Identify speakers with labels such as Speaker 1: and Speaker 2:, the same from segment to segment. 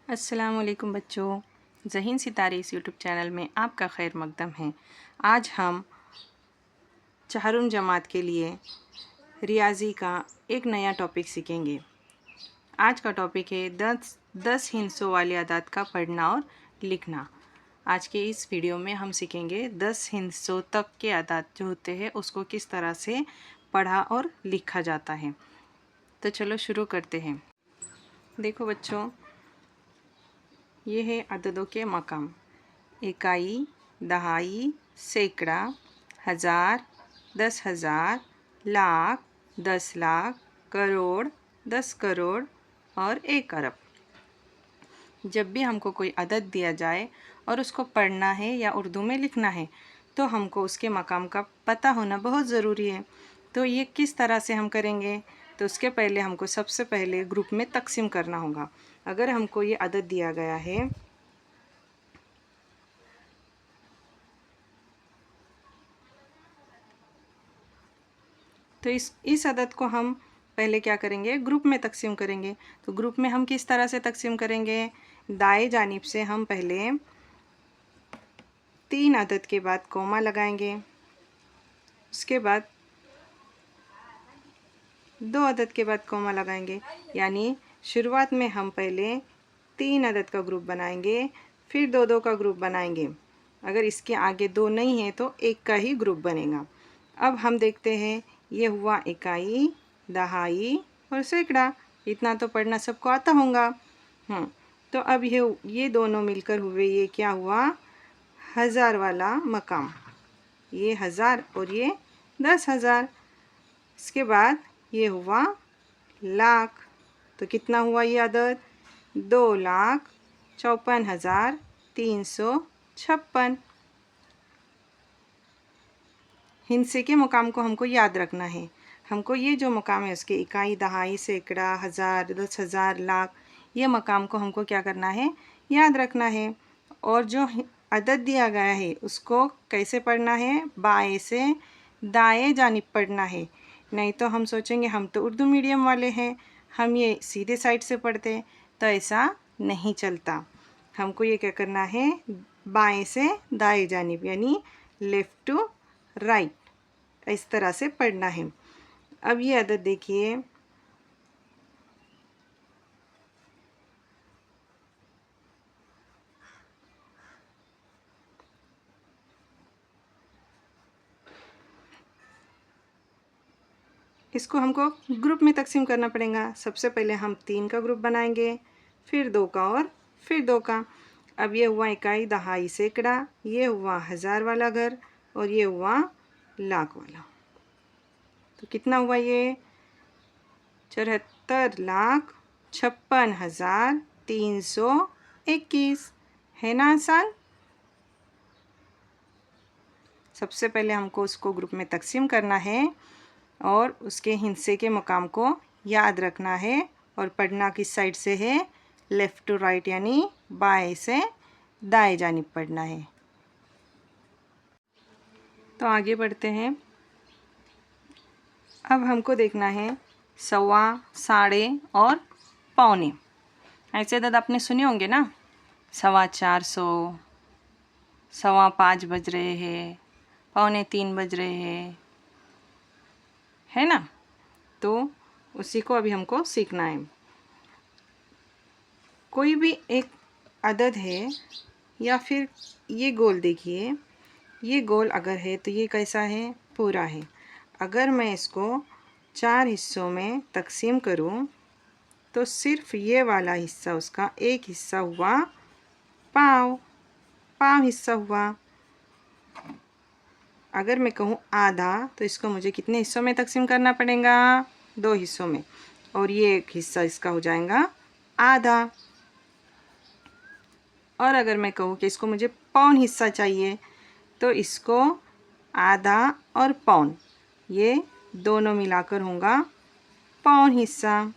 Speaker 1: अस्सलामुअलैकुम बच्चों, ज़हीन सितारे इस यूट्यूब चैनल में आपका खैर मकदम है। आज हम चाहरुम जमात के लिए रियाजी का एक नया टॉपिक सीखेंगे। आज का टॉपिक है 10 हिंसों वाली आदात का पढ़ना और लिखना। आज के इस वीडियो में हम सीखेंगे 10 हिंसों तक के आदात जो होते हैं उसको किस तरह से पढ़ा और लिखा जाता है। तो चलो शुरू करते हैं। देखो बच्चों, ये है अददों के मकाम: इकाई, दहाई, सैकड़ा, हज़ार, 10,000, लाख, 10 लाख, करोड़, 10 करोड़ और 1 अरब। जब भी हमको कोई अदद दिया जाए और उसको पढ़ना है या उर्दू में लिखना है तो हमको उसके मकाम का पता होना बहुत ज़रूरी है। तो ये किस तरह से हम करेंगे? तो उसके पहले हमको सबसे पहले ग्रुप में तकसीम करना होगा। अगर हमको ये अदद दिया गया है तो इस अदद को हम पहले क्या करेंगे, ग्रुप में तकसीम करेंगे। तो ग्रुप में हम किस तरह से तकसीम करेंगे? दाएं जानिब से हम पहले 3 अदद के बाद कॉमा लगाएंगे, उसके बाद 2 अदद के बाद कॉमा लगाएंगे। यानी शुरुआत में हम पहले 3 अदद का ग्रुप बनाएंगे, फिर 2-2 का ग्रुप बनाएंगे। अगर इसके आगे 2 नहीं है तो 1 का ही ग्रुप बनेगा। अब हम देखते हैं, ये हुआ इकाई, दहाई और सैकड़ा। इतना तो पढ़ना सबको आता होगा। तो अब ये दोनों मिलकर हुए, ये क्या हुआ? हज़ार वाला मकाम। ये 1000 और ये 10,000। इसके बाद ये हुआ लाख। तो कितना हुआ ये अदद? 2,54,356। हिंसे के मुकाम को हमको याद रखना है। हमको ये जो मकाम है उसके इकाई, दहाई, सैकड़ा, हज़ार, 10,000, लाख, ये मकाम को हमको क्या करना है? याद रखना है। और जो अदद दिया गया है उसको कैसे पढ़ना है? बाएं से दाएं जानिब पढ़ना है। नहीं तो हम सोचेंगे हम तो उर्दू मीडियम वाले हैं, हम ये सीधे साइड से पढ़ते हैं, तो ऐसा नहीं चलता। हमको ये क्या करना है? बाएं से दाएं जानिब, यानी लेफ़्ट टू राइट, इस तरह से पढ़ना है। अब ये अदद देखिए, इसको हमको ग्रुप में तकसीम करना पड़ेगा। सबसे पहले हम 3 का ग्रुप बनाएंगे, फिर 2 का और फिर 2 का। अब ये हुआ इकाई, दहाई, सैकड़ा, ये हुआ हज़ार वाला घर और ये हुआ लाख वाला। तो कितना हुआ ये? 74,56,321। है ना आसान? सबसे पहले हमको उसको ग्रुप में तकसीम करना है और उसके हिस्से के मकाम को याद रखना है। और पढ़ना किस साइड से है? लेफ़्ट टू राइट, यानी बाएं से दाएं जानिब पढ़ना है। तो आगे बढ़ते हैं। अब हमको देखना है सवा, साढ़े और पौने। ऐसे अदद आपने सुने होंगे ना, 450, 5:15 बज रहे हैं, 2:45 बज रहे हैं, है ना? तो उसी को अभी हमको सीखना है। कोई भी एक अदद है या फिर ये गोल देखिए, ये गोल अगर है तो ये कैसा है? पूरा है। अगर मैं इसको 4 हिस्सों में तकसीम करूं तो सिर्फ ये वाला हिस्सा, उसका एक हिस्सा हुआ पाँव हिस्सा हुआ। अगर मैं कहूँ आधा तो इसको मुझे कितने हिस्सों में तकसीम करना पड़ेगा? 2 हिस्सों में, और ये एक हिस्सा इसका हो जाएगा आधा। और अगर मैं कहूँ कि इसको मुझे पौन हिस्सा चाहिए तो इसको आधा और पौन, ये दोनों मिलाकर होगा पौन हिस्सा।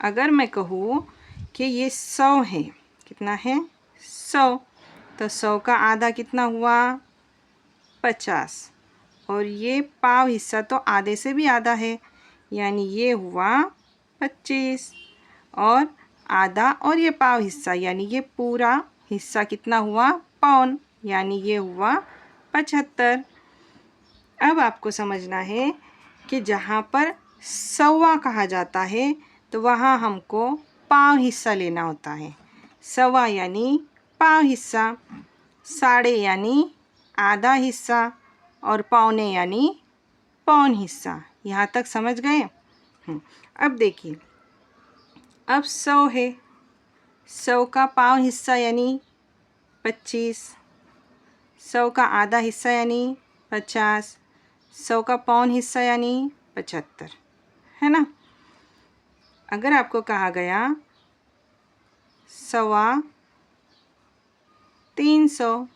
Speaker 1: अगर मैं कहूँ कि ये 100 है, कितना है? 100, तो 100 का आधा कितना हुआ? 50। और ये पाव हिस्सा तो आधे से भी आधा है, यानी ये हुआ 25। और आधा और ये पाव हिस्सा, यानी ये पूरा हिस्सा कितना हुआ, पौन, यानी ये हुआ 75। अब आपको समझना है कि जहाँ पर सवा कहा जाता है तो वहाँ हमको पाव हिस्सा लेना होता है। सवा यानी पाव हिस्सा, साढ़े यानी आधा हिस्सा और पौने यानी पौन हिस्सा। यहाँ तक समझ गए? अब देखिए, अब 100 है, 100 का पाव हिस्सा यानी 25, 100 का आधा हिस्सा यानी 50, 100 का पौन हिस्सा यानी 75, है ना। अगर आपको कहा गया 350,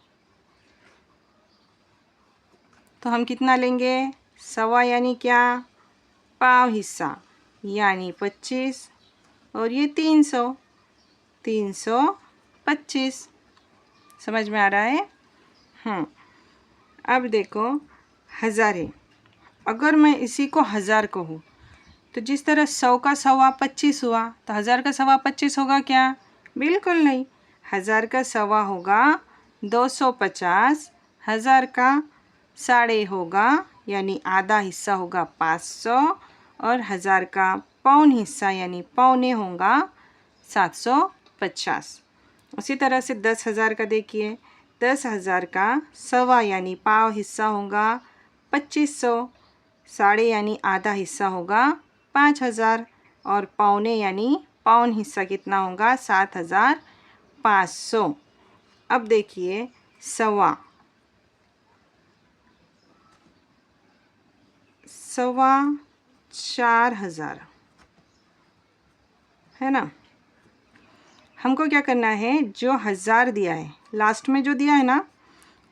Speaker 1: तो हम कितना लेंगे, सवा यानी क्या, पाव हिस्सा यानी 25 और ये 300, 325। समझ में आ रहा है? अब देखो 1000 है, अगर मैं इसी को 1000 कहूँ तो जिस तरह 100 का सवा 25 हुआ तो 1000 का सवा 25 होगा क्या? बिल्कुल नहीं। 1000 का सवा होगा 250, 1000 का साढ़े होगा यानी आधा हिस्सा होगा 500 और 1000 का पौन हिस्सा यानी पौने होगा 750। उसी तरह से 10,000 का देखिए, 10,000 का सवा यानी पाव हिस्सा होगा 2500, साढ़े यानी आधा हिस्सा होगा 5000 और पौने यानी पौन हिस्सा कितना होगा 7500। अब देखिए सवा 4,000 है ना। हमको क्या करना है, जो 1000 दिया है लास्ट में जो दिया है ना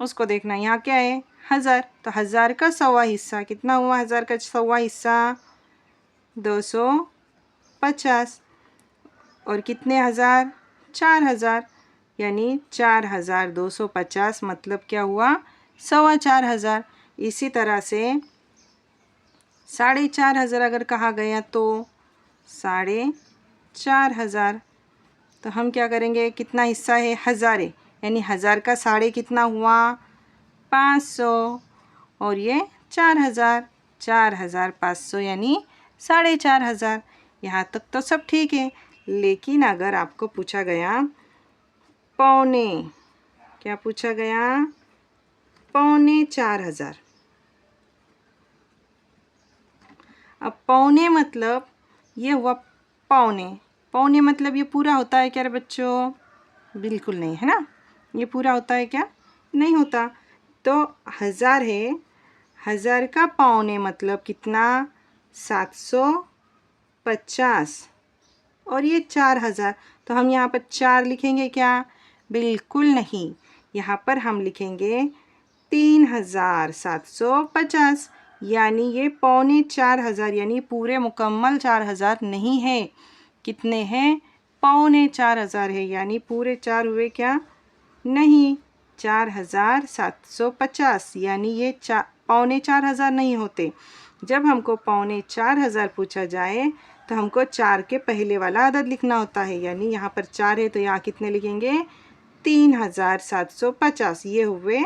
Speaker 1: उसको देखना है। यहाँ क्या है 1000, तो 1000 का सवा हिस्सा कितना हुआ, 1000 का सवा हिस्सा 250 और कितने हज़ार, 4000 यानी 4250 मतलब क्या हुआ, 4,2500। इसी तरह से 4,500 अगर कहा गया तो 4,500, तो हम क्या करेंगे, कितना हिस्सा है 1000 है यानी 1000 का साढ़े कितना हुआ 500 और ये 4000, 4500 यानी 4,500। यहाँ तक तो सब ठीक है, लेकिन अगर आपको पूछा गया पौने, क्या पूछा गया, 4,500। अब पौने मतलब ये हुआ पौने, पौने मतलब ये पूरा होता है क्या बच्चों? बिल्कुल नहीं, है ना। ये पूरा होता है क्या? नहीं होता। तो 1000 है, 1000 का पौने मतलब कितना 750 और ये 4000, तो हम यहाँ पर 4 लिखेंगे क्या? बिल्कुल नहीं, यहाँ पर हम लिखेंगे 3750, यानी ये 4,500 यानी पूरे मुकम्मल 4000 नहीं है। कितने हैं? 4,500 है, यानी पूरे 4 हुए क्या? नहीं, 4750, यानी ये 4,500 नहीं होते। जब हमको 4,500 पूछा जाए तो हमको 4 के पहले वाला अदद लिखना होता है, यानी यहाँ पर 4 है तो यहाँ कितने लिखेंगे? 3750, ये हुए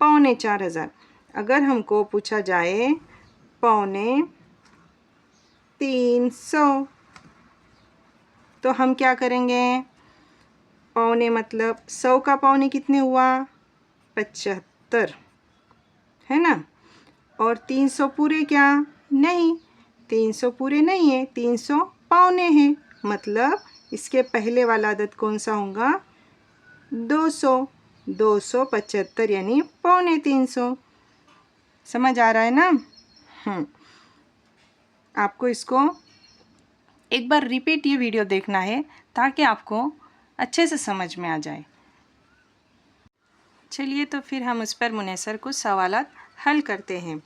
Speaker 1: 4,500। अगर हमको पूछा जाए 350, तो हम क्या करेंगे? पौने मतलब 100 का पौने कितने हुआ? 75, है ना। और 300 पूरे क्या? नहीं, 300 पूरे नहीं है, 300 पौने हैं, मतलब इसके पहले वाला अदद कौन सा होगा? 200, 275 यानी 350। समझ आ रहा है ना? आपको इसको एक बार रिपीट ये वीडियो देखना है ताकि आपको अच्छे से समझ में आ जाए। चलिए तो फिर हम उस पर मुनहसर कुछ सवालात हल करते हैं।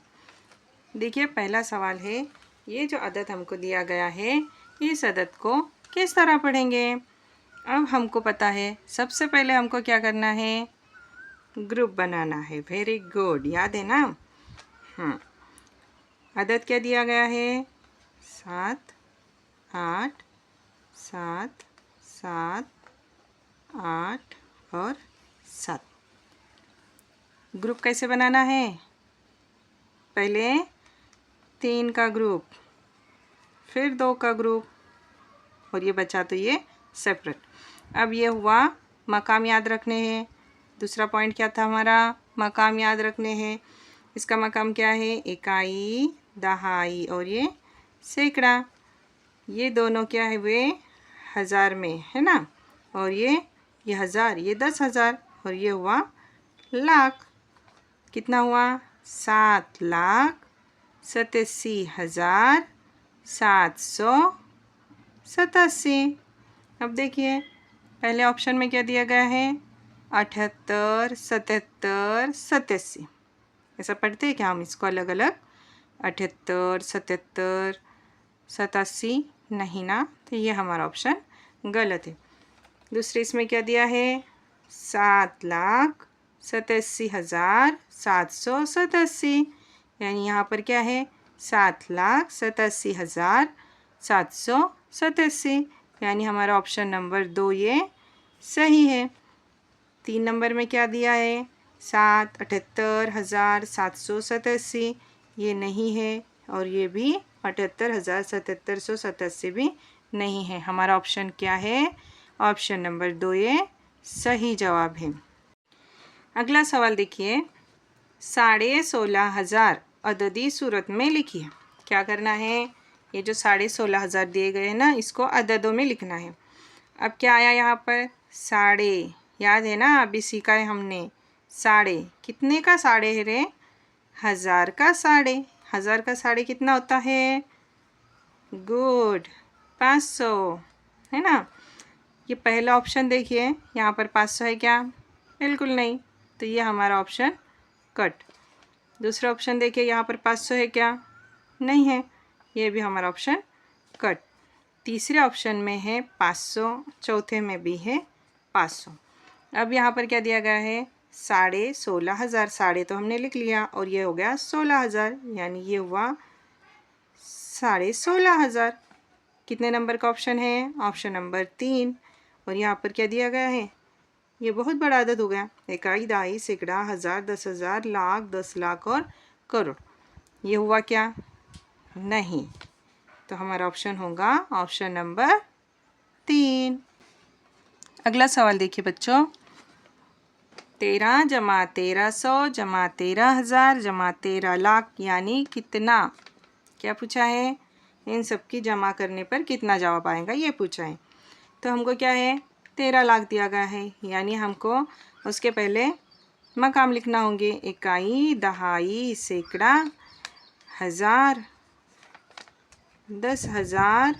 Speaker 1: देखिए पहला सवाल है, ये जो अदद हमको दिया गया है इस अदद को किस तरह पढ़ेंगे? अब हमको पता है, सबसे पहले हमको क्या करना है? ग्रुप बनाना है। वेरी गुड, याद है ना। अदद क्या दिया गया है? 7, 8, 7, 7, 8 और 7। ग्रुप कैसे बनाना है? पहले 3 का ग्रुप, फिर 2 का ग्रुप, और ये बचा तो ये सेपरेट। अब ये हुआ मकाम याद रखने हैं। दूसरा पॉइंट क्या था हमारा? मकाम याद रखने हैं। इसका मकाम क्या है? इकाई, दहाई और ये सैकड़ा। ये दोनों क्या हुए? हज़ार में, है ना। और ये हज़ार, ये 10,000 और ये हुआ लाख। कितना हुआ? 7,87,787। अब देखिए पहले ऑप्शन में क्या दिया गया है? 78, 77, 87। ऐसा पढ़ते हैं क्या हम इसको अलग अलग? 78, 77, 87 नहीं ना, तो ये हमारा ऑप्शन गलत है। दूसरे इसमें क्या दिया है? 7,87,787, यानी यहाँ पर क्या है? 7,87,787, यानी हमारा ऑप्शन नंबर 2 ये सही है। 3 नंबर में क्या दिया है? 7,78,787, ये नहीं है, और ये भी 78,7787 भी नहीं है। हमारा ऑप्शन क्या है? ऑप्शन नंबर 2 ये सही जवाब है। अगला सवाल देखिए, 16,500 अददी सूरत में लिखिए। क्या करना है? ये जो 16,500 दिए गए हैं ना, इसको अददों में लिखना है। अब क्या आया यहाँ पर? साढ़े, याद है ना, अभी सीखा है हमने। साढ़े कितने का साढ़े है रे? 1000 का साढ़े। 1000 का साढ़े कितना होता है? गुड, 500, है ना। ये पहला ऑप्शन देखिए, यहाँ पर 500 है क्या? बिल्कुल नहीं, तो ये हमारा ऑप्शन कट। दूसरा ऑप्शन देखिए, यहाँ पर 500 है क्या? नहीं है, ये भी हमारा ऑप्शन कट। तीसरे ऑप्शन में है 500, चौथे में भी है 500। अब यहाँ पर क्या दिया गया है? 16,500। साढ़े तो हमने लिख लिया और ये हो गया 16,000, यानी ये हुआ 16,500। कितने नंबर का ऑप्शन है? Option number 3। और यहाँ पर क्या दिया गया है? ये बहुत बड़ा अदद हो गया। इकाई, दहाई, सैकड़ा, हज़ार, 10,000, लाख, 10 लाख और करोड़। ये हुआ क्या? नहीं, तो हमारा ऑप्शन होगा ऑप्शन नंबर 3। अगला सवाल देखिए बच्चों, 13 जमा 1300 जमा 13,000 जमा 13 लाख यानी कितना? क्या पूछा है? इन सब की जमा करने पर कितना जवाब आएगा, ये पूछा है। तो हमको क्या है? 13 लाख दिया गया है, यानी हमको उसके पहले मकाम लिखना होंगे। इकाई, दहाई, सैकड़ा, हज़ार, 10,000,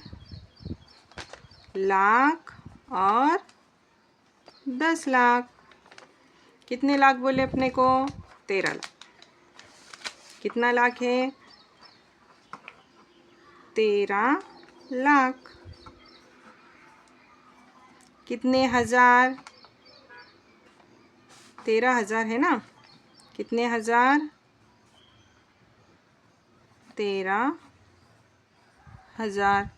Speaker 1: लाख और 10 लाख। कितने लाख बोले अपने को? 13 लाख। कितना लाख है? 13 लाख। कितने हज़ार? 13,000 है ना। कितने हज़ार? 13,000।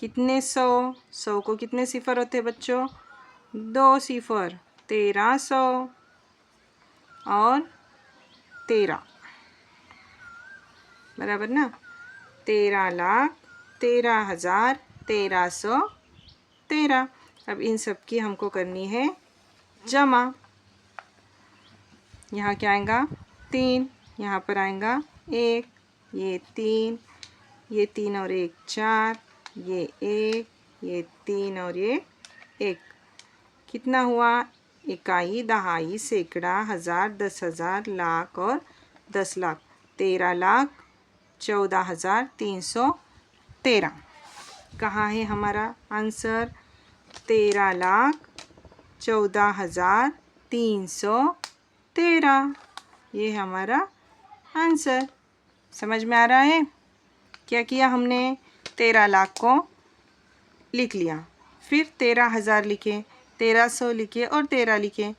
Speaker 1: कितने सौ? 100 को कितने सिफर होते हैं बच्चों? 2 सिफर। 1300 और 13 बराबर ना। 13 लाख, 13,000, 1313। अब इन सब की हमको करनी है जमा। यहाँ क्या आएगा? 3, यहाँ पर आएगा 1, ये 3, ये 3 और 1 4, ये 1, ये 3 और ये 1। कितना हुआ? इकाई, दहाई, सैकड़ा, हज़ार, 10,000, लाख और 10 लाख। 13 लाख 14,313। कहाँ है हमारा आंसर? 13 लाख 14,313, ये हमारा आंसर। समझ में आ रहा है? क्या किया हमने? 13 लाख को लिख लिया, फिर 13,000 लिखे, 1300 लिखे और 13 लिखे।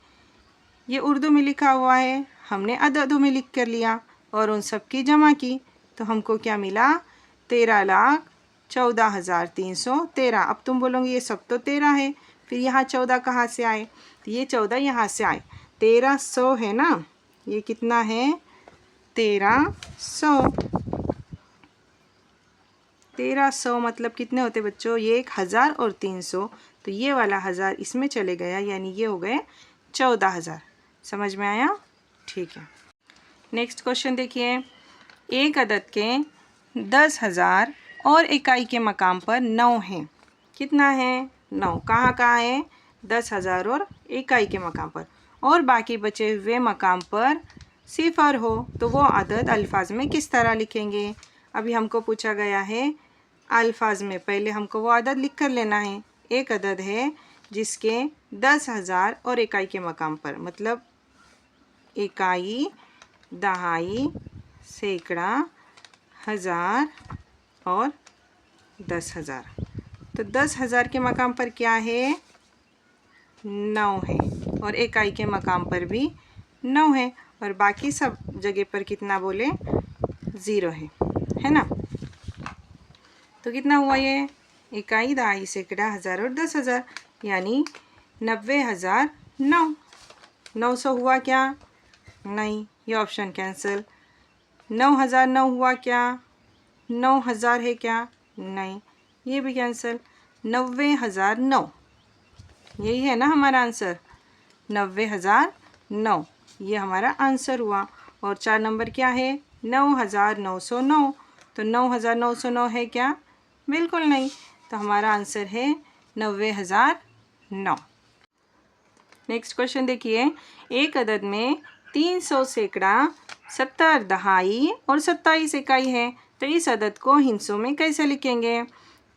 Speaker 1: ये उर्दू में लिखा हुआ है, हमने अददों में लिख कर लिया और उन सब की जमा की, तो हमको क्या मिला? 13 लाख 14,313। अब तुम बोलोगे ये सब तो 13 है, फिर यहाँ 14 कहाँ से आए, तो ये 14 यहाँ से आए। 1300 है ना, ये कितना है 1300। 1300 मतलब कितने होते बच्चों, ये 1000 और 300, तो ये वाला 1000 इसमें चले गया, यानी ये हो गए 14,000। समझ में आया? ठीक है। नेक्स्ट क्वेश्चन देखिए, एक अदद के 10,000 और इकाई के मकाम पर 9 है। कितना है 9, कहाँ कहाँ है 10,000 और इकाई के मकाम पर, और बाकी बचे हुए मकाम पर 0 हो, तो वो अदद अल्फाज में किस तरह लिखेंगे। अभी हमको पूछा गया है अल्फाज में, पहले हमको वो अदद लिख कर लेना है। एक अदद है जिसके 10,000 और इकाई के मकाम पर, मतलब इकाई, दहाई, सैकड़ा, हज़ार और 10,000। तो 10,000 के मकाम पर क्या है 9 है, और इकाई के मकाम पर भी 9 है, और बाकी सब जगह पर कितना बोले 0 है ना। तो कितना हुआ ये, इकाई, दहाई, सैकड़ा, हज़ार और 10,000, यानी 90,009। 900 हुआ क्या, नहीं, ये ऑप्शन कैंसिल। 9,009 हुआ क्या, 9,000 है क्या, नहीं, ये भी कैंसिल। 90,009, यही है ना हमारा आंसर, 90,009, ये हमारा आंसर हुआ। और 4 नंबर क्या है 9,909, तो 9,909 है क्या, बिल्कुल नहीं, तो हमारा आंसर है 90,009। नेक्स्ट क्वेश्चन देखिए, एक अदद में 300 सैकड़ा, 70 दहाई और 27 इकाई है, तो इस अदद को हिंसों में कैसे लिखेंगे।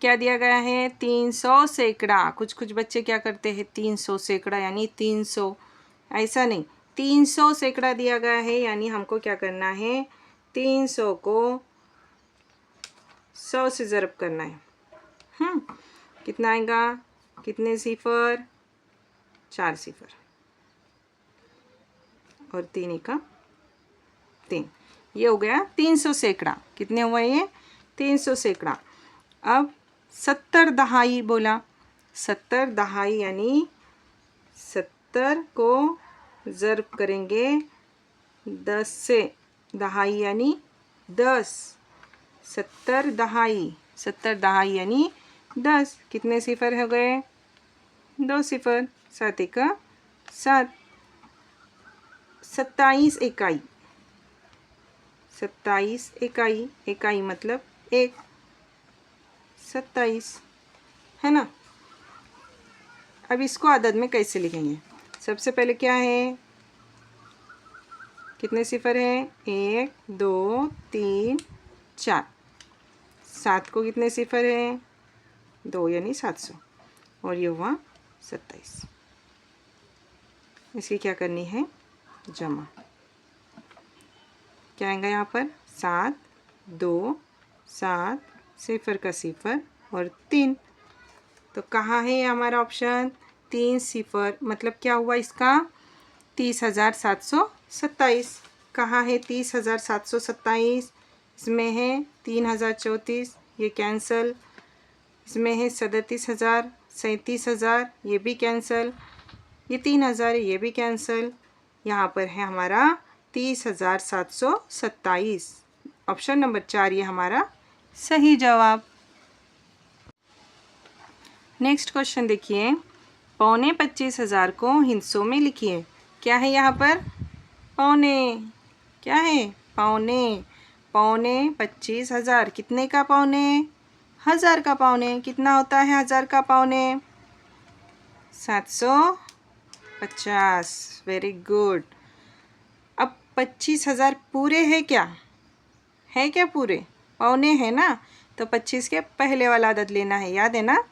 Speaker 1: क्या दिया गया है 300 सैकड़ा, कुछ बच्चे क्या करते हैं 300 सैकड़ा यानी 300, ऐसा नहीं, 300 सैकड़ा दिया गया है, यानी हमको क्या करना है 300 को 100 से ज़रब करना है। कितना आएगा, कितने सिफर, 4 सिफर और 3 एका 3, ये हो गया 300 सैकड़ा। कितने हुआ ये 300 सैकड़ा। अब 70 दहाई बोला, 70 दहाई यानी 70 को ज़रब करेंगे 10 से, दहाई यानी 10, 70 दहाई, 70 दहाई यानी 10, कितने सिफर हो गए 2 सिफर, 7 एका 7। 27 इकाई, 27 इकाई, इकाई मतलब 1, 27 है ना। अब इसको अदद में कैसे लिखेंगे, सबसे पहले क्या है, कितने सिफर है 1 2 3 4, 7 को कितने सिफर है 2 यानी 700, और ये हुआ 27। इसकी क्या करनी है जमा, क्या आएगा यहाँ पर 7 2 7 सिफर का सिफर और 3, तो कहाँ है हमारा ऑप्शन 3 सिफर, मतलब क्या हुआ इसका 30,727। कहाँ है 30,727, इसमें है 3,034, ये कैंसल, इसमें है 37,000, 37,000, ये भी कैंसल, ये 3,000 ये भी कैंसल, यहाँ पर है हमारा 30,727। ऑप्शन नंबर 4 ये हमारा सही जवाब। नेक्स्ट क्वेश्चन देखिए, 25,000 को हिंसों में लिखिए। क्या है यहाँ पर पौने, क्या है पौने, 25,000, कितने का पौने 1000 का पौने, कितना होता है 1000 का पौने 750। Very good. अब 25,000 पूरे है क्या, है क्या पूरे, पौने है ना, तो 25 के पहले वाला अदद लेना है, याद है ना।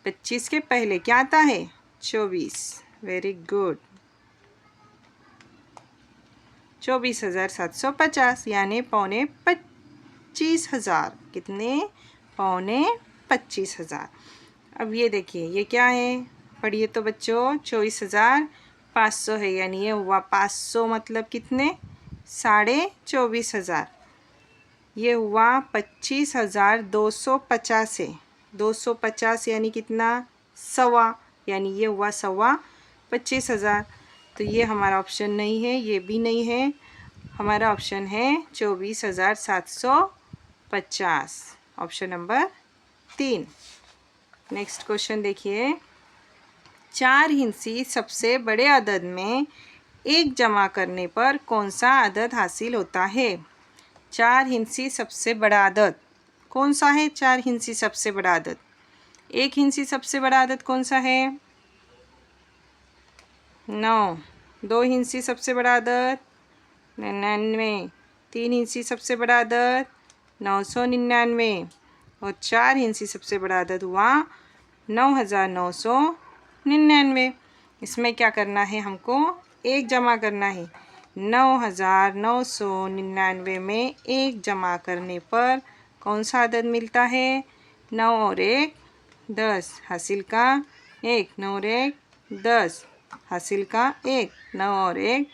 Speaker 1: 25 के पहले क्या आता है 24। वेरी गुड, 24,750 यानी पौने 25,000, कितने पौने 25,000। अब ये देखिए ये क्या है, पढ़िए तो बच्चों 24,500 है, यानी ये हुआ 500 मतलब कितने 24,500, ये हुआ 25,250 है, 250 यानी कितना 1.25, यानी ये हुआ 25,000। तो ये हमारा ऑप्शन नहीं है, ये भी नहीं है। हमारा ऑप्शन है 24,750, ऑप्शन नंबर 3। नेक्स्ट क्वेश्चन देखिए, 4 हिंसी सबसे बड़े अदद में 1 जमा करने पर कौन सा अदद हासिल होता है? 4 हिंसी सबसे बड़ा अदद कौन सा है? 4 हिंसी सबसे बड़ा अदद। 1 हिंसी सबसे बड़ा अदद कौन सा है? 9। 2 हिंसी सबसे बड़ा अदद 99। 3 हिंसी सबसे बड़ा अदद 999 और 4 हिंसी सबसे बड़ा अदद हुआ 9,999। इसमें क्या करना है हमको? 1 जमा करना है। 9,999 में 1 जमा करने पर कौन सा अदद मिलता है? 9 और 1 10, हासिल का 1। 9 और 1 10, हासिल का 1। 9 और 1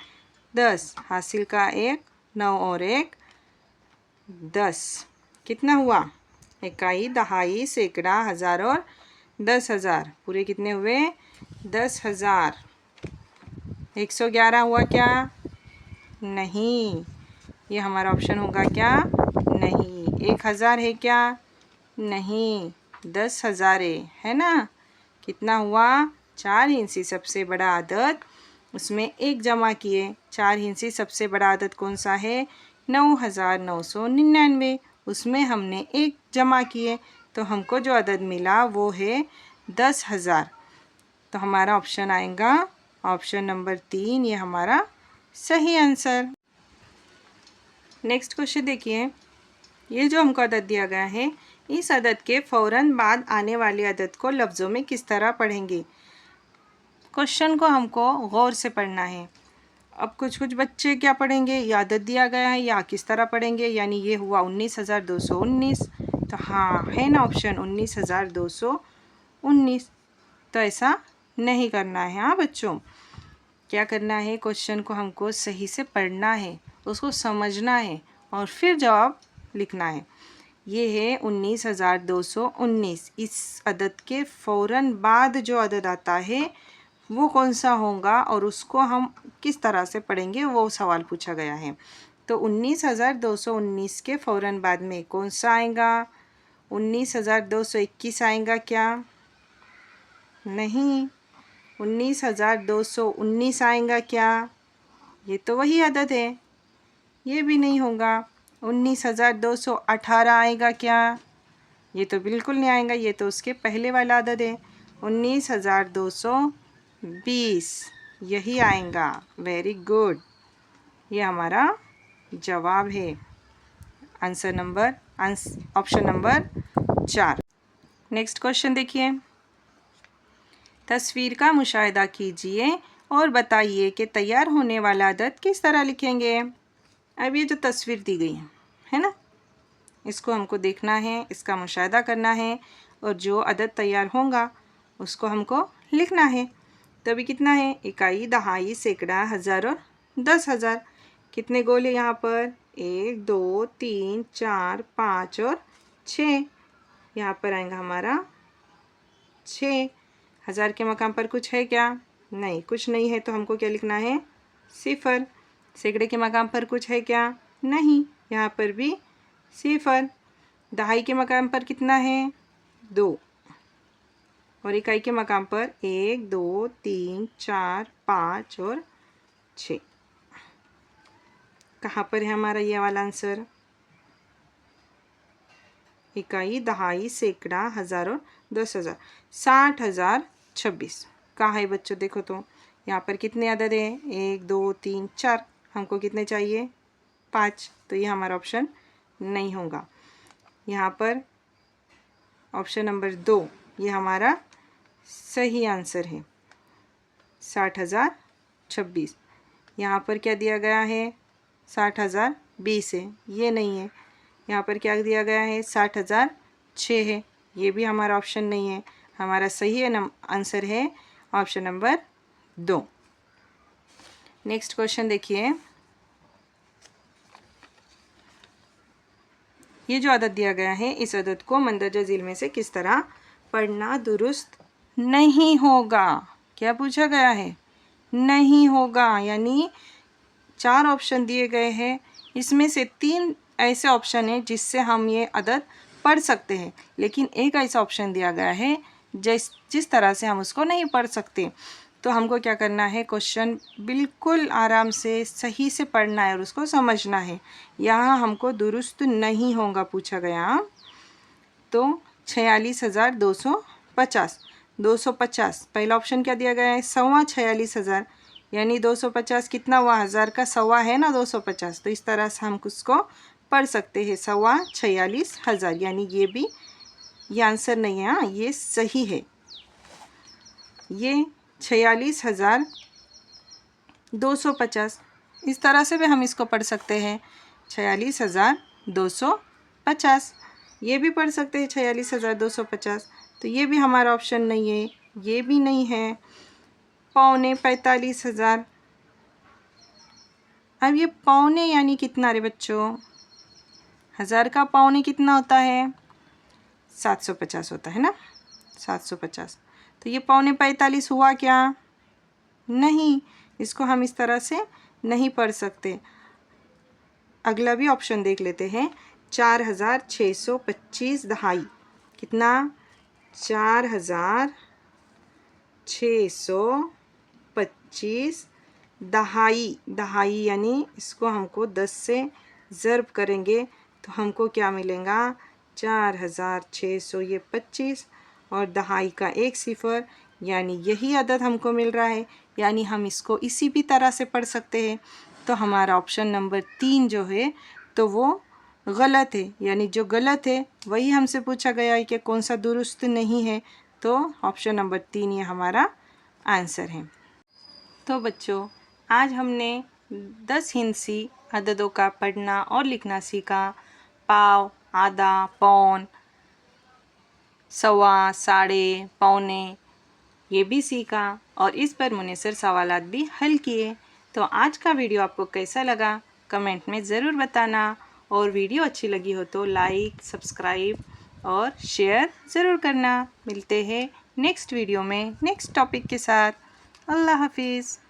Speaker 1: 10, हासिल का 1। 9 और 1 10, कितना हुआ? इकाई, दहाई, सैकड़ा, हज़ार और 10,000, पूरे कितने हुए? 10,000। 111 हुआ क्या? नहीं, ये हमारा ऑप्शन होगा क्या? नहीं। 1,000 है क्या? नहीं, 10,000 है ना। कितना हुआ? 4 हिंसी सबसे बड़ा अदद, उसमें 1 जमा किए। 4 हिंसी सबसे बड़ा अदद कौन सा है? 9,999। उसमें हमने 1 जमा किए तो हमको जो अदद मिला वो है 10,000। तो हमारा ऑप्शन आएगा ऑप्शन नंबर 3, ये हमारा सही आंसर। नेक्स्ट क्वेश्चन देखिए, ये जो हमको अदद दिया गया है, इस अदद के फ़ौरन बाद आने वाले अदद को लफ्ज़ों में किस तरह पढ़ेंगे? क्वेश्चन को हमको गौर से पढ़ना है। अब कुछ बच्चे क्या पढ़ेंगे, ये अदद दिया गया है या किस तरह पढ़ेंगे, यानी ये हुआ 19,219। तो हाँ है ना ऑप्शन 19,219। तो ऐसा नहीं करना है। हाँ बच्चों, क्या करना है? क्वेश्चन को हमको सही से पढ़ना है, उसको समझना है और फिर जवाब लिखना है। ये है 19,219। इस अदद के फ़ौरन बाद जो अदद आता है वो कौन सा होगा और उसको हम किस तरह से पढ़ेंगे, वो सवाल पूछा गया है। तो 19,219 के फ़ौरन बाद में कौन सा आएगा? 19,221 आएगा क्या? नहीं। 19,219 आएगा क्या? ये तो वही अदद है, ये भी नहीं होगा। 19,218 आएगा क्या? ये तो बिल्कुल नहीं आएगा, ये तो उसके पहले वाला अदद है। 19,220 यही आएगा। वेरी गुड, ये हमारा जवाब है। Option number 4। नेक्स्ट क्वेश्चन देखिए, तस्वीर का मुशाहिदा कीजिए और बताइए कि तैयार होने वाला अदद किस तरह लिखेंगे। अब ये जो तस्वीर दी गई है ना, इसको हमको देखना है, इसका मुशाहिदा करना है और जो अदद तैयार होगा उसको हमको लिखना है। तो अभी कितना है? इकाई, दहाई, सैकड़ा, हज़ार और 10,000। कितने गोले यहाँ पर? 1 2 3 4 5 और 6। यहाँ पर आएगा हमारा 6। हज़ार के मकाम पर कुछ है क्या? नहीं, कुछ नहीं है। तो हमको क्या लिखना है? 0। सैकड़े के मकाम पर कुछ है क्या? नहीं, यहाँ पर भी 0। दहाई के मकाम पर कितना है? 2। और इकाई के मकाम पर 1 2 3 4 5 और 6। कहाँ पर है हमारा ये वाला आंसर? इकाई, दहाई, सैकड़ा, हज़ार और 10,000। 60,026 कहाँ है बच्चों? देखो तो यहाँ पर कितने अदद हैं? 1 2 3 4। हमको कितने चाहिए? 5। तो ये हमारा ऑप्शन नहीं होगा। यहाँ पर ऑप्शन नंबर 2 ये हमारा सही आंसर है। 60,026। यहाँ पर क्या दिया गया है? 60,020 है, ये नहीं है। यहाँ पर क्या दिया गया है? 60,006 है, ये भी हमारा ऑप्शन नहीं है। हमारा सही आंसर है ऑप्शन नंबर 2। नेक्स्ट क्वेश्चन देखिए, ये जो अदद दिया गया है, इस अदद को मंदरजा झील में से किस तरह पढ़ना दुरुस्त नहीं होगा। क्या पूछा गया है? नहीं होगा। यानी 4 ऑप्शन दिए गए हैं, इसमें से 3 ऐसे ऑप्शन हैं जिससे हम ये अदद पढ़ सकते हैं, लेकिन एक ऐसा ऑप्शन दिया गया है जिस तरह से हम उसको नहीं पढ़ सकते। तो हमको क्या करना है, क्वेश्चन बिल्कुल आराम से सही से पढ़ना है और उसको समझना है। यहाँ हमको दुरुस्त नहीं होगा पूछा गया। तो 46,250, 250 पहला ऑप्शन क्या दिया गया है, 46,500 यानी 250 कितना हुआ, 1000 का सवा है ना 250। तो इस तरह से हम उसको पढ़ सकते हैं 46,500, यानी ये आंसर नहीं है, हाँ ये सही है। ये 46,250 इस तरह से भी हम इसको पढ़ सकते हैं, 46,250 ये भी पढ़ सकते हैं 46,250। तो ये भी हमारा ऑप्शन नहीं है, ये भी नहीं है। 45,000, अब ये पौने यानी कितना रे बच्चों, 1000 का पौने कितना होता है, 750 होता है ना, 750। तो ये 45 हुआ क्या, नहीं, इसको हम इस तरह से नहीं पढ़ सकते। अगला भी ऑप्शन देख लेते हैं, 4,625 दहाई, कितना, 4,625 दहाई। दहाई यानी इसको हमको 10 से ज़र्ब करेंगे तो हमको क्या मिलेगा, 4,600 ये 25 और दहाई का 1 सिफर, यानी यही अदद हमको मिल रहा है। यानी हम इसको इसी भी तरह से पढ़ सकते हैं। तो हमारा ऑप्शन नंबर 3 जो है तो वो गलत है, यानी जो गलत है वही हमसे पूछा गया है कि कौन सा दुरुस्त नहीं है। तो ऑप्शन नंबर 3 ये हमारा आंसर है। तो बच्चों, आज हमने 10 हिंसी अददों का पढ़ना और लिखना सीखा। पाव, आधा, पौन, सवा, साढ़े, पौने ये भी सीखा और इस पर मुनसर सवालात भी हल किए। तो आज का वीडियो आपको कैसा लगा कमेंट में ज़रूर बताना, और वीडियो अच्छी लगी हो तो लाइक, सब्सक्राइब और शेयर ज़रूर करना। मिलते हैं नेक्स्ट वीडियो में नेक्स्ट टॉपिक के साथ। अल्लाह हाफिज़।